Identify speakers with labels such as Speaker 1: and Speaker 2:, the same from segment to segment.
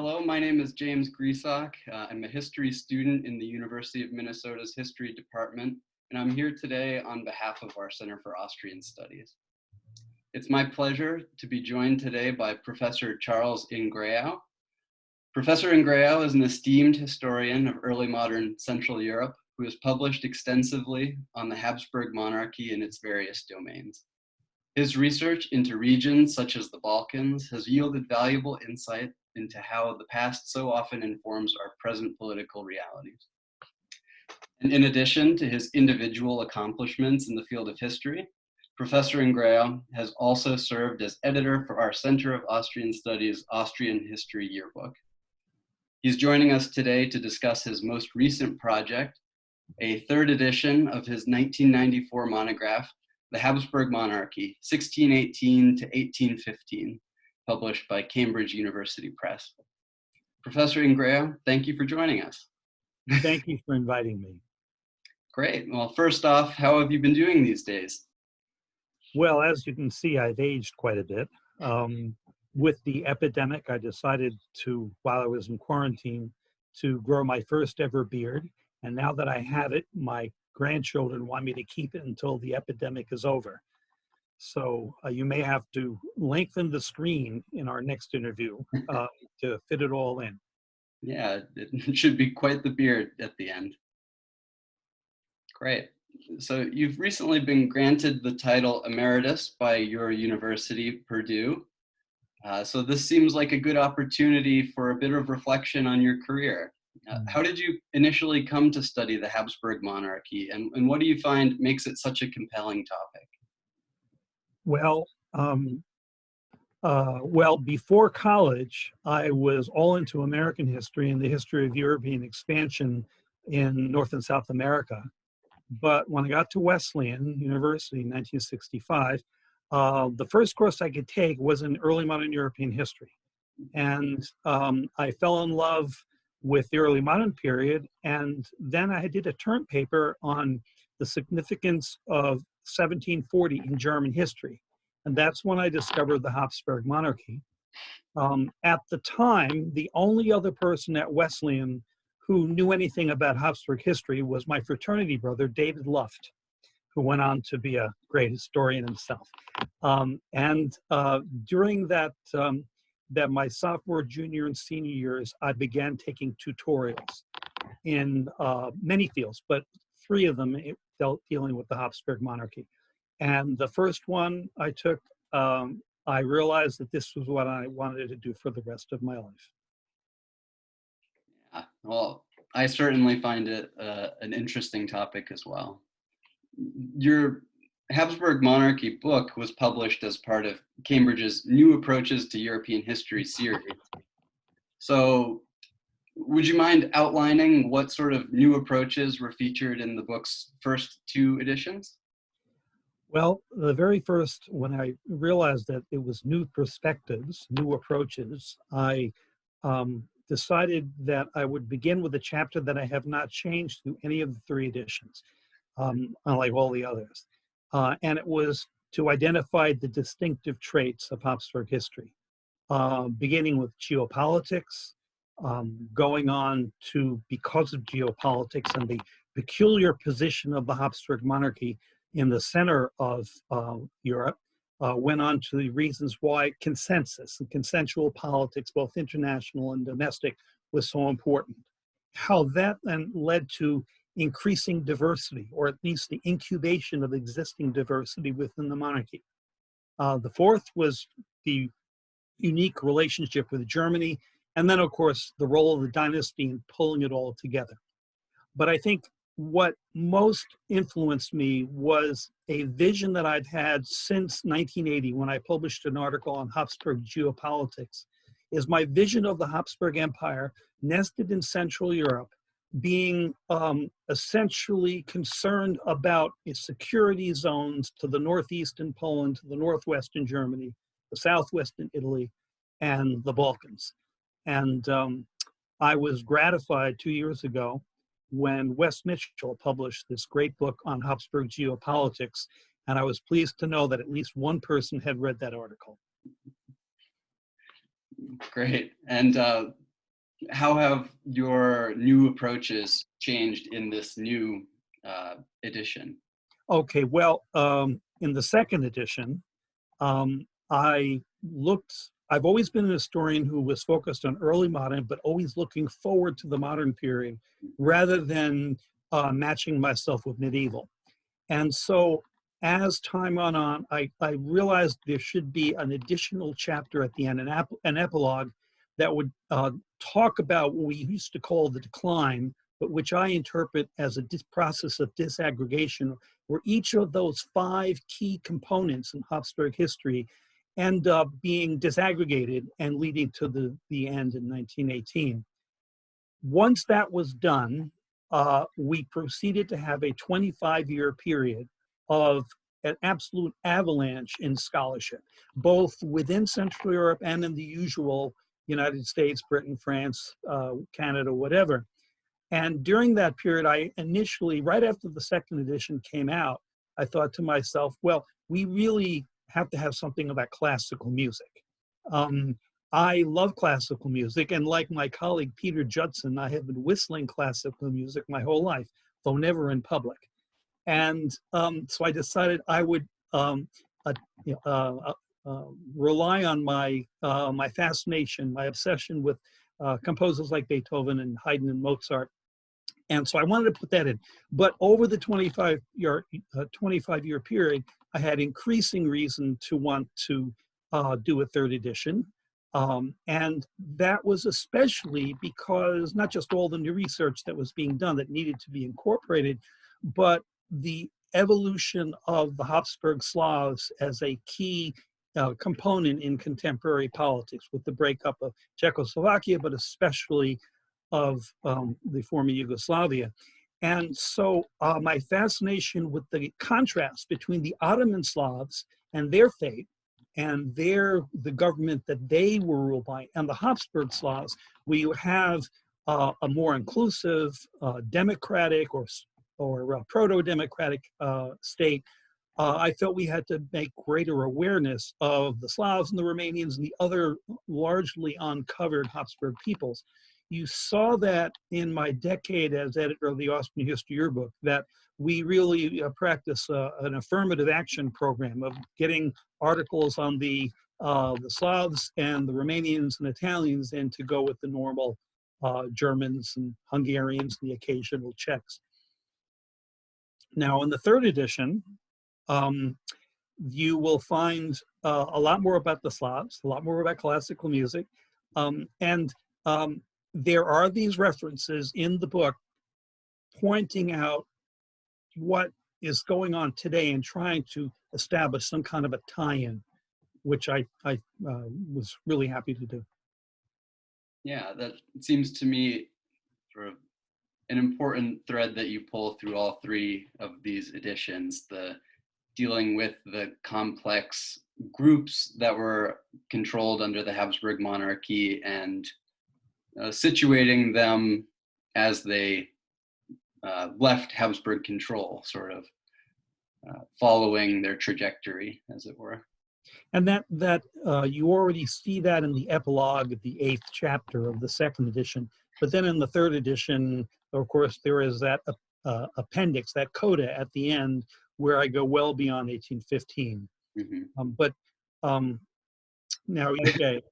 Speaker 1: Hello, my name is James Griesach. I'm a history student in the University of Minnesota's History Department, and I'm here today on behalf of our Center for Austrian Studies. It's my pleasure to be joined today by Professor Charles Ingrao. Professor Ingrao is an esteemed historian of early modern Central Europe who has published extensively on the Habsburg Monarchy in its various domains. His research into regions such as the Balkans has yielded valuable insight into how the past so often informs our present political realities. And in addition to his individual accomplishments in the field of history, Professor Ingrao has also served as editor for our Center of Austrian Studies Austrian History Yearbook. He's joining us today to discuss his most recent project, a third edition of his 1994 monograph, The Habsburg Monarchy, 1618 to 1815, published by Cambridge University Press. Professor Ingrao, thank you for joining us.
Speaker 2: Thank you for inviting me.
Speaker 1: Great. Well, first off, how have you been doing these days?
Speaker 2: Well, as you can see, I've aged quite a bit. With the epidemic, I decided to, while I was in quarantine, to grow my first ever beard. And now that I have it, my grandchildren want me to keep it until the epidemic is over. So you may have to lengthen the screen in our next interview to fit it all in.
Speaker 1: Yeah, it should be quite the beard at the end. Great. So you've recently been granted the title emeritus by your university, Purdue. So this seems like a good opportunity for a bit of reflection on your career. How did you initially come to study the Habsburg monarchy, and what do you find makes it such a compelling topic?
Speaker 2: Well, before college, I was all into American history and the history of European expansion in North and South America. But when I got to Wesleyan University in 1965, the first course I could take was in early modern European history. And I fell in love with the early modern period. And then I did a term paper on the significance of 1740 in German history. And that's when I discovered the Habsburg Monarchy. At the time, the only other person at Wesleyan who knew anything about Habsburg history was my fraternity brother, David Luft, who went on to be a great historian himself. During that my sophomore, junior, and senior years, I began taking tutorials in many fields, but three of them dealing with the Habsburg monarchy. And the first one I took, I realized that this was what I wanted to do for the rest of my life.
Speaker 1: Yeah, well, I certainly find it an interesting topic as well. Your Habsburg Monarchy book was published as part of Cambridge's New Approaches to European History series. So would you mind outlining what sort of new approaches were featured in the book's first two editions?
Speaker 2: Well, the very first, when I realized that it was new perspectives, new approaches, I decided that I would begin with a chapter that I have not changed through any of the three editions, unlike all the others. And it was to identify the distinctive traits of Habsburg history, beginning with geopolitics, going on to, because of geopolitics and the peculiar position of the Habsburg monarchy in the center of Europe, went on to the reasons why consensus and consensual politics, both international and domestic, was so important. How that then led to increasing diversity, or at least the incubation of existing diversity within the monarchy. The fourth was the unique relationship with Germany, and then, of course, the role of the dynasty in pulling it all together. But I think what most influenced me was a vision that I'd had since 1980, when I published an article on Habsburg geopolitics, is my vision of the Habsburg Empire nested in Central Europe, being essentially concerned about its security zones to the northeast in Poland, to the northwest in Germany, the southwest in Italy, and the Balkans. And I was gratified 2 years ago when Wes Mitchell published this great book on Habsburg geopolitics, and I was pleased to know that at least one person had read that article.
Speaker 1: Great. And How have your new approaches changed in this new edition?
Speaker 2: Okay, well, in the second edition, I've always been a historian who was focused on early modern, but always looking forward to the modern period rather than matching myself with medieval. And so as time went on, I realized there should be an additional chapter at the end, an epilogue that would talk about what we used to call the decline, but which I interpret as a process of disaggregation, where each of those 5 key components in Habsburg history end up being disaggregated and leading to the end in 1918. Once that was done, we proceeded to have a 25-year period of an absolute avalanche in scholarship, both within Central Europe and in the usual United States, Britain, France, Canada, whatever. And during that period, I initially, right after the second edition came out, I thought to myself, well, we really have to have something about classical music. I love classical music, and like my colleague Peter Judson, I have been whistling classical music my whole life, though never in public. And so I decided I would rely on my fascination, my obsession with composers like Beethoven and Haydn and Mozart. And so I wanted to put that in. But over the 25-year period, I had increasing reason to want to do a third edition. And that was especially because not just all the new research that was being done that needed to be incorporated, but the evolution of the Habsburg Slavs as a key component in contemporary politics with the breakup of Czechoslovakia, but especially of the former Yugoslavia. And so my fascination with the contrast between the Ottoman Slavs and their fate and the government that they were ruled by, and the Habsburg Slavs, where you have a more inclusive, democratic or proto-democratic state, I felt we had to make greater awareness of the Slavs and the Romanians and the other largely uncovered Habsburg peoples. You saw that in my decade as editor of the Austrian History Yearbook, that we really practice an affirmative action program of getting articles on the Slavs and the Romanians and Italians, and to go with the normal Germans and Hungarians and the occasional Czechs. Now, in the third edition, you will find a lot more about the Slavs, a lot more about classical music, and there are these references in the book pointing out what is going on today and trying to establish some kind of a tie-in, which I was really happy to do.
Speaker 1: Yeah, that seems to me sort of an important thread that you pull through all 3 of these editions, the dealing with the complex groups that were controlled under the Habsburg monarchy and situating them as they left Habsburg control, sort of following their trajectory, as it were.
Speaker 2: And that you already see that in the epilogue of the 8th chapter of the second edition. But then in the third edition, of course, there is that appendix, that coda at the end, where I go well beyond 1815. Mm-hmm. Now, okay.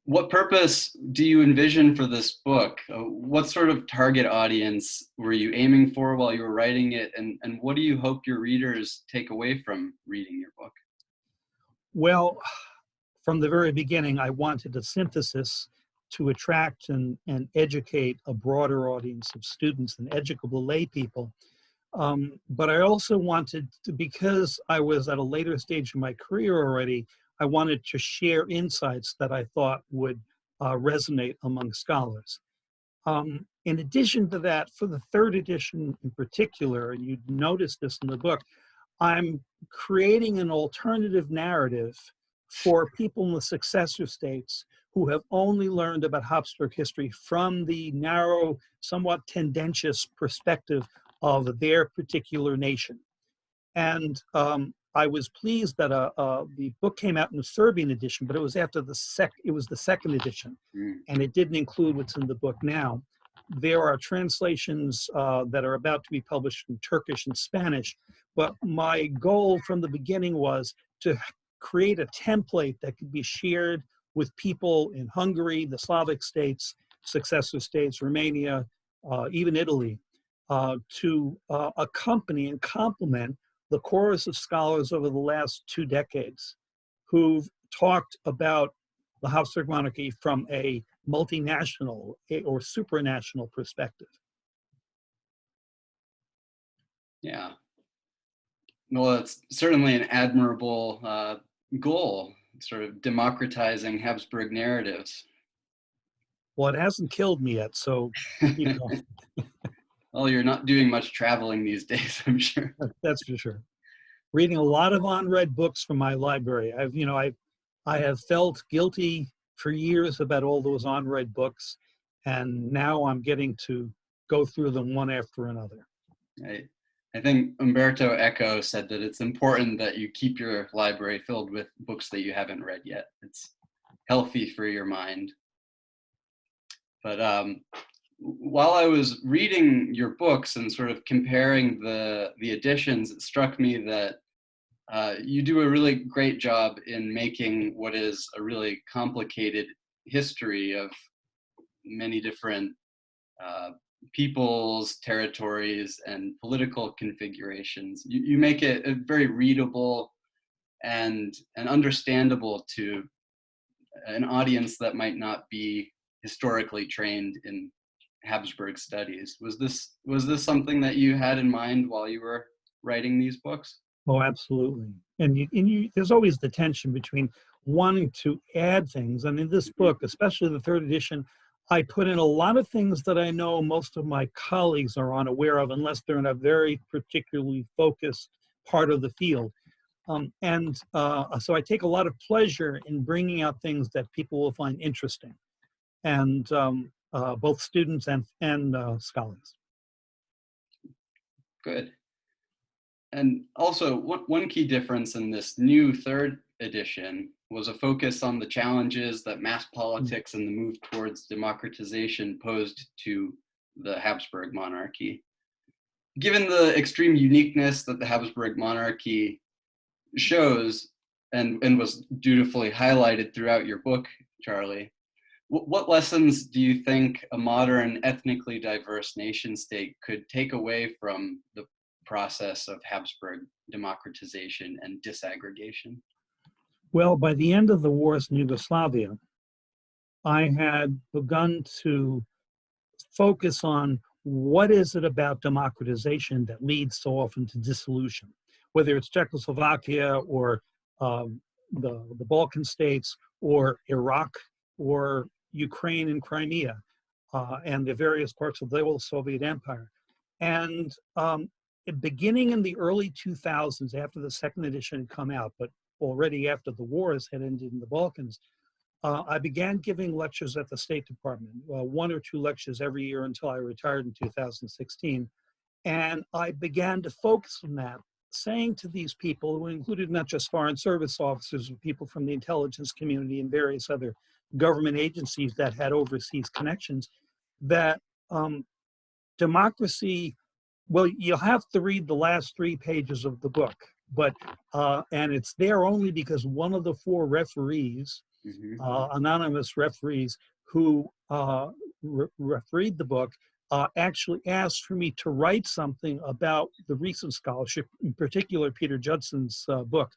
Speaker 1: What purpose do you envision for this book? What sort of target audience were you aiming for while you were writing it? And what do you hope your readers take away from reading your book?
Speaker 2: Well, from the very beginning, I wanted a synthesis to attract and educate a broader audience of students and educable lay people. But I also wanted to, because I was at a later stage in my career already, I wanted to share insights that I thought would resonate among scholars. In addition to that, for the third edition in particular, and you'd notice this in the book, I'm creating an alternative narrative for people in the successor states who have only learned about Habsburg history from the narrow, somewhat tendentious perspective of their particular nation. And I was pleased that the book came out in the Serbian edition, but it was after the second edition, and it didn't include what's in the book now. There are translations that are about to be published in Turkish and Spanish, but my goal from the beginning was to create a template that could be shared with people in Hungary, the Slavic states, successor states, Romania, even Italy, to accompany and complement the chorus of scholars over the last 2 decades who've talked about the Habsburg monarchy from a multinational or supranational perspective.
Speaker 1: Yeah. Well, it's certainly an admirable goal, sort of democratizing Habsburg narratives.
Speaker 2: Well, it hasn't killed me yet, so keep going.
Speaker 1: Well, you're not doing much traveling these days, I'm sure.
Speaker 2: That's for sure. Reading a lot of unread books from my library. I have felt guilty for years about all those unread books, and now I'm getting to go through them one after another.
Speaker 1: I think Umberto Eco said that it's important that you keep your library filled with books that you haven't read yet. It's healthy for your mind. But while I was reading your books and sort of comparing the editions, it struck me that you do a really great job in making what is a really complicated history of many different peoples, territories, and political configurations. You make it very readable and understandable to an audience that might not be historically trained in Habsburg studies. Was this something that you had in mind while you were writing these books?
Speaker 2: Oh, absolutely. And there's always the tension between wanting to add things. And in this book, especially the third edition, I put in a lot of things that I know most of my colleagues are unaware of unless they're in a very particularly focused part of the field. So I take a lot of pleasure in bringing out things that people will find interesting, and both students and scholars.
Speaker 1: Good. And also, one key difference in this new third edition was a focus on the challenges that mass politics and the move towards democratization posed to the Habsburg monarchy. Given the extreme uniqueness that the Habsburg monarchy shows and was dutifully highlighted throughout your book, Charlie, what lessons do you think a modern ethnically diverse nation state could take away from the process of Habsburg democratization and disaggregation?
Speaker 2: Well, by the end of the wars in Yugoslavia, I had begun to focus on what is it about democratization that leads so often to dissolution, whether it's Czechoslovakia or the Balkan states or Iraq or Ukraine and Crimea and the various parts of the old Soviet Empire. And beginning in the early 2000s, after the second edition had come out, but already after the wars had ended in the Balkans, I began giving lectures at the State Department, 1 or 2 lectures every year until I retired in 2016. And I began to focus on that, saying to these people, who included not just foreign service officers, but people from the intelligence community and various other government agencies that had overseas connections, that democracy, well, you'll have to read the last 3 pages of the book, but and it's there only because one of the 4 referees, anonymous referees who refereed the book, actually asked for me to write something about the recent scholarship, in particular Peter Judson's book.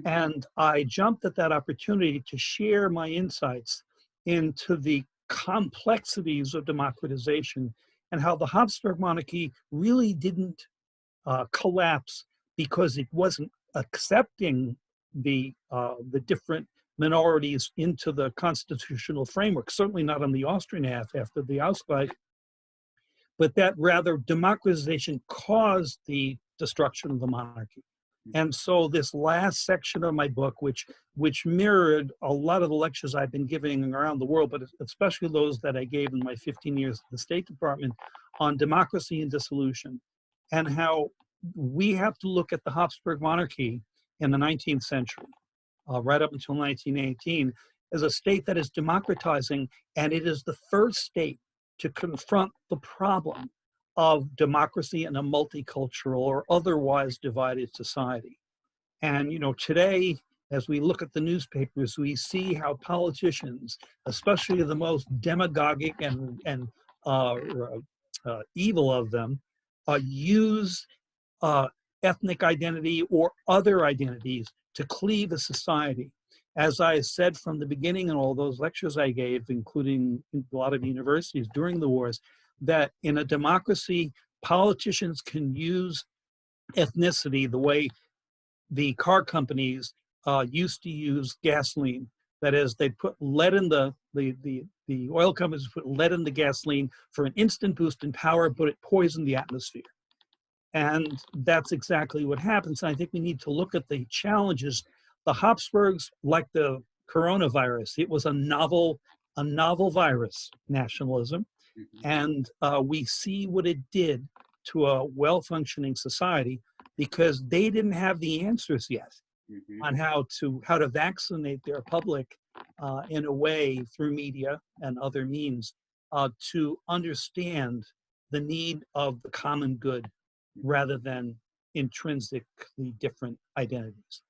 Speaker 2: And I jumped at that opportunity to share my insights into the complexities of democratization and how the Habsburg monarchy really didn't collapse because it wasn't accepting the different minorities into the constitutional framework, certainly not on the Austrian half after the Ausgleich, but that rather democratization caused the destruction of the monarchy. And so this last section of my book, which mirrored a lot of the lectures I've been giving around the world, but especially those that I gave in my 15 years at the State Department on democracy and dissolution, and how we have to look at the Habsburg monarchy in the 19th century, right up until 1918, as a state that is democratizing, and it is the first state to confront the problem of democracy in a multicultural or otherwise divided society. And today, as we look at the newspapers, we see how politicians, especially the most demagogic and evil of them, use ethnic identity or other identities to cleave a society. As I said from the beginning in all those lectures I gave, including a lot of universities during the wars, that in a democracy, politicians can use ethnicity the way the car companies used to use gasoline. That is, they put lead in the oil companies put lead in the gasoline for an instant boost in power, but it poisoned the atmosphere. And that's exactly what happens. And I think we need to look at the challenges. The Habsburgs, like the coronavirus, it was a novel virus, nationalism. And we see what it did to a well-functioning society because they didn't have the answers yet on how to vaccinate their public in a way through media and other means to understand the need of the common good rather than intrinsically different identities.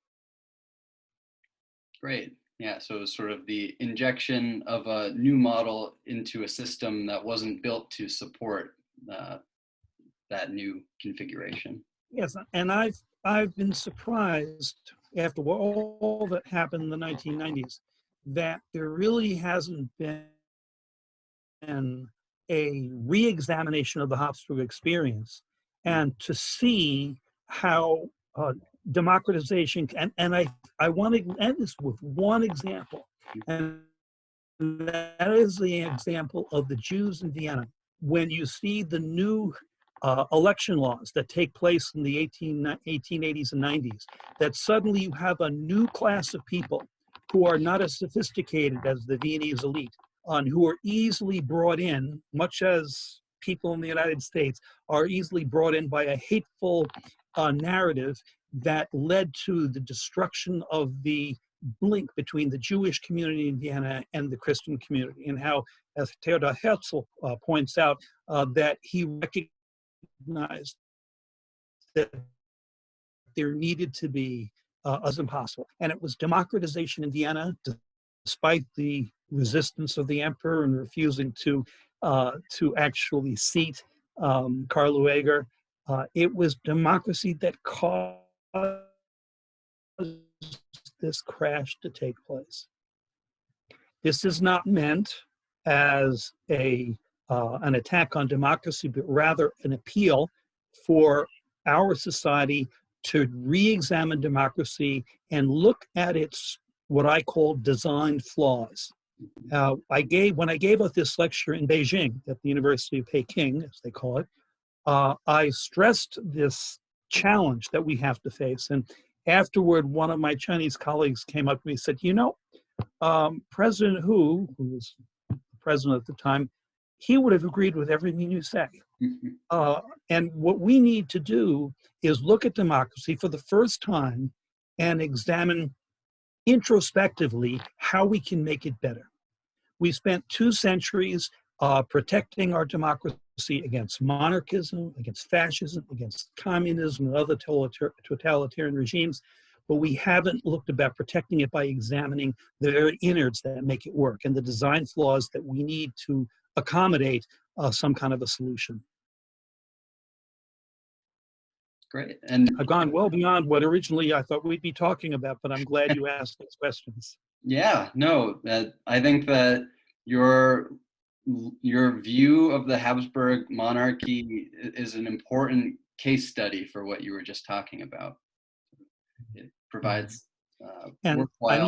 Speaker 1: Great. Yeah, so it was sort of the injection of a new model into a system that wasn't built to support that new configuration.
Speaker 2: Yes, and I've been surprised after all that happened in the 1990s that there really hasn't been a re-examination of the Habsburg experience and to see how democratization, and I want to end this with one example, and that is the example of the Jews in Vienna. When you see the new election laws that take place in the 1880s and 90s, that suddenly you have a new class of people who are not as sophisticated as the Viennese elite, and who are easily brought in, much as people in the United States are easily brought in by a hateful narrative that led to the destruction of the link between the Jewish community in Vienna and the Christian community, and how, as Theodor Herzl points out, that he recognized that there needed to be as impossible. And it was democratization in Vienna, despite the resistance of the emperor and refusing to actually seat Karl Lueger. It was democracy that caused this crash to take place. This is not meant as an attack on democracy, but rather an appeal for our society to re-examine democracy and look at its what I call design flaws. When I gave out this lecture in Beijing at the University of Peking, as they call it, I stressed this challenge that we have to face. And afterward, one of my Chinese colleagues came up to me and said, President Hu, who was the president at the time, he would have agreed with everything you say. And what we need to do is look at democracy for the first time and examine introspectively how we can make it better. We spent 2 centuries protecting our democracy against monarchism, against fascism, against communism and other totalitarian regimes, but we haven't looked about protecting it by examining the very innards that make it work and the design flaws that we need to accommodate some kind of a solution.
Speaker 1: Great. And
Speaker 2: I've gone well beyond what originally I thought we'd be talking about, but I'm glad you asked those questions.
Speaker 1: Yeah, no, I think that your view of the Habsburg monarchy is an important case study for what you were just talking about. It provides
Speaker 2: and
Speaker 1: worthwhile.
Speaker 2: I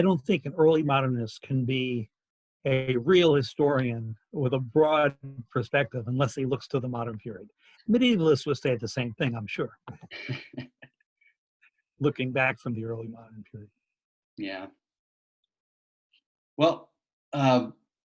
Speaker 2: don't think an early modernist can be a real historian with a broad perspective unless he looks to the modern period. Medievalists would say the same thing, I'm sure. Looking back from the early modern period.
Speaker 1: Yeah. Well,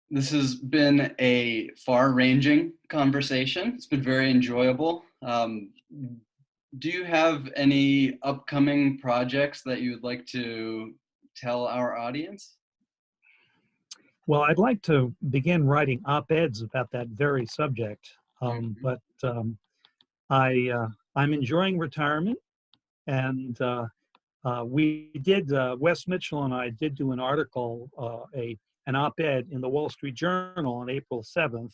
Speaker 1: this has been a far-ranging conversation. It's been very enjoyable. Do you have any upcoming projects that you would like to tell our audience?
Speaker 2: Well, I'd like to begin writing op-eds about that very subject, but I'm enjoying retirement, and we did, Wes Mitchell and I did do an article, an op-ed in the Wall Street Journal on April 7th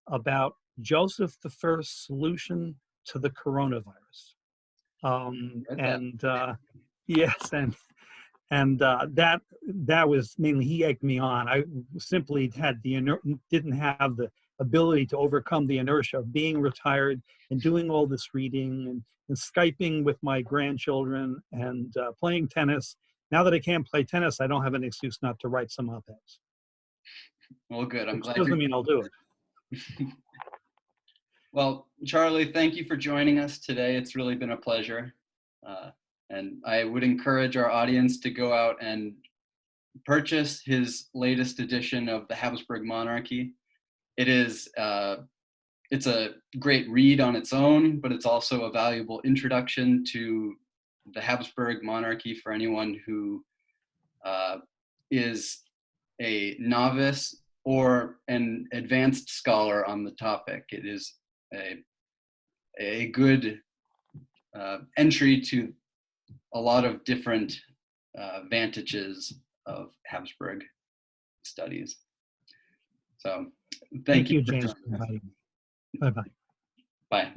Speaker 2: about Joseph I's solution to the coronavirus. Yes, and that was mainly, he egged me on. I simply didn't have the ability to overcome the inertia of being retired and doing all this reading and Skyping with my grandchildren and playing tennis. Now that I can't play tennis, I don't have an excuse not to write some op-eds.
Speaker 1: Well, good. I'm glad.
Speaker 2: Doesn't mean I'll do it.
Speaker 1: Well, Charlie, thank you for joining us today. It's really been a pleasure. And I would encourage our audience to go out and purchase his latest edition of the Habsburg Monarchy. It's a great read on its own, but it's also a valuable introduction to the Habsburg Monarchy for anyone who is a novice or an advanced scholar on the topic. It is a good entry to a lot of different vantages of Habsburg studies. So thank you,
Speaker 2: James, for inviting me. Bye-bye.
Speaker 1: Bye.